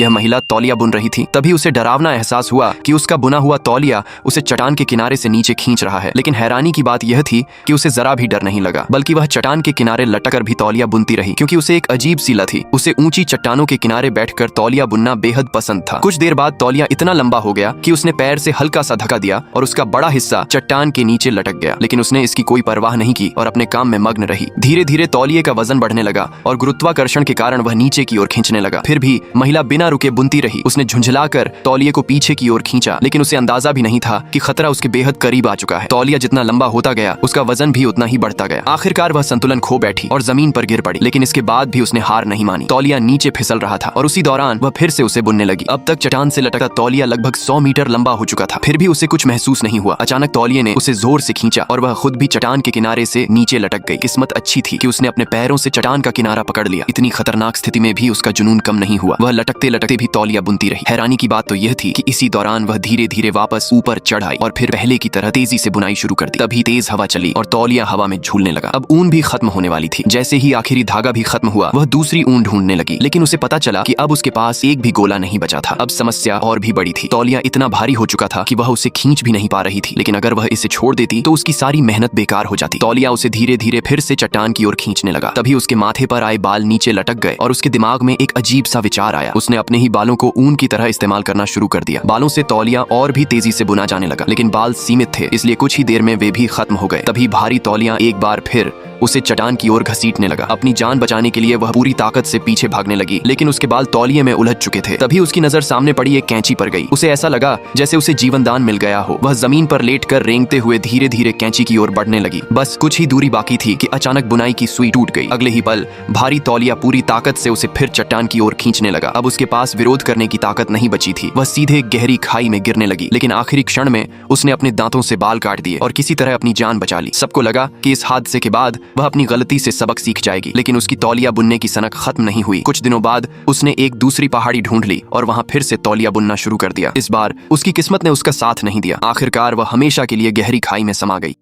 यह महिला तौलिया बुन रही थी। तभी उसे डरावना एहसास हुआ कि उसका बुना हुआ तौलिया उसे चट्टान के किनारे से नीचे खींच रहा है। लेकिन हैरानी की बात यह थी कि उसे जरा भी डर नहीं लगा, बल्कि वह चट्टान के किनारे लटकर भी तौलिया बुनती रही, क्योंकि उसे एक अजीब सी लत थी। उसे ऊंची चट्टानों के किनारे बैठकर तौलिया बुनना बेहद पसंद था। कुछ देर बाद तौलिया इतना लंबा हो गया कि उसने पैर से हल्का सा धक्का दिया और उसका बड़ा हिस्सा चट्टान के नीचे लटक गया। लेकिन उसने इसकी कोई परवाह नहीं की और अपने काम में मग्न रही। धीरे धीरे तौलिए का वजन बढ़ने लगा और गुरुत्वाकर्षण के कारण वह नीचे की ओर खींचने लगा। फिर भी महिला बिना रुके बुनती रही। उसने झुंझलाकर तौलिए को पीछे की ओर खींचा, लेकिन उसे अंदाजा भी नहीं था कि खतरा उसके बेहद करीब आ चुका है। तौलिया जितना लंबा होता गया, उसका वजन भी उतना ही बढ़ता गया। आखिरकार वह संतुलन खो बैठी और जमीन पर गिर पड़ी। लेकिन इसके बाद भी उसने हार नहीं मानी। तौलिया नीचे फिसल रहा था और उसी दौरान वह फिर से उसे बुनने लगी। अब तक चट्टान से लटका तौलिया लगभग 100 मीटर लंबा हो चुका था। फिर भी उसे कुछ महसूस नहीं हुआ। अचानक तौलिए ने उसे जोर से खींचा और वह खुद भी चट्टान के किनारे से नीचे लटक गई। किस्मत अच्छी थी कि उसने अपने पैरों से चट्टान का किनारा पकड़ लिया। इतनी खतरनाक स्थिति में भी उसका जुनून कम नहीं हुआ। वह लटकते लटकते भी तौलिया बुनती रही। हैरानी की बात तो यह थी कि इसी दौरान वह धीरे धीरे वापस ऊपर चढ़ आई और फिर पहले की तरह तेजी से बुनाई शुरू कर दी। तभी तेज हवा चली और तौलिया हवा में झूलने लगा। अब ऊन भी खत्म होने वाली थी। जैसे ही आखिरी धागा भी खत्म हुआ, वह दूसरी ऊन ढूंढने लगी। लेकिन उसे पता चला कि अब उसके पास एक भी गोला नहीं बचा था। अब समस्या और भी बड़ी थी। तौलिया इतना भारी हो चुका था कि वह उसे खींच भी नहीं पा रही थी। लेकिन अगर वह इसे छोड़ देती तो उसकी सारी मेहनत बेकार हो जाती। तौलिया उसे धीरे धीरे फिर से चट्टान की ओर खींचने लगा। तभी उसके माथे पर आए बाल नीचे लटक गए और उसके दिमाग में एक अजीब सा विचार आया। उसने अपने ही बालों को ऊन की तरह इस्तेमाल करना शुरू कर दिया। बालों से तौलिया और भी तेजी से बुना जाने लगा। लेकिन बाल सीमित थे, इसलिए कुछ ही देर में वे भी खत्म हो गए। तभी भारी तौलिया एक बार फिर उसे चट्टान की ओर घसीटने लगा। अपनी जान बचाने के लिए वह पूरी ताकत से पीछे भागने लगी, लेकिन उसके बाल तौलिए में उलझ चुके थे। तभी उसकी नजर सामने पड़ी एक कैंची पर गई। उसे ऐसा लगा जैसे उसे जीवन दान मिल गया हो। वह जमीन पर लेटकर रेंगते हुए धीरे धीरे कैंची की ओर बढ़ने लगी। बस कुछ ही दूरी बाकी थी कि अचानक बुनाई की सुई टूट गई। अगले ही पल भारी तौलिया पूरी ताकत से उसे फिर चट्टान की ओर खींचने लगा। अब उसके पास विरोध करने की ताकत नहीं बची थी। वह सीधे गहरी खाई में गिरने लगी। लेकिन आखिरी क्षण में उसने अपने दांतों से बाल काट दिए और किसी तरह अपनी जान बचा ली। सबको लगा कि इस हादसे के बाद वह अपनी गलती से सबक सीख जाएगी। लेकिन उसकी तौलिया बुनने की सनक खत्म नहीं हुई। कुछ दिनों बाद उसने एक दूसरी पहाड़ी ढूंढ ली और वहां फिर से तौलिया बुनना शुरू कर दिया। इस बार उसकी किस्मत ने उसका साथ नहीं दिया। आखिरकार वह हमेशा के लिए गहरी खाई में समा गई।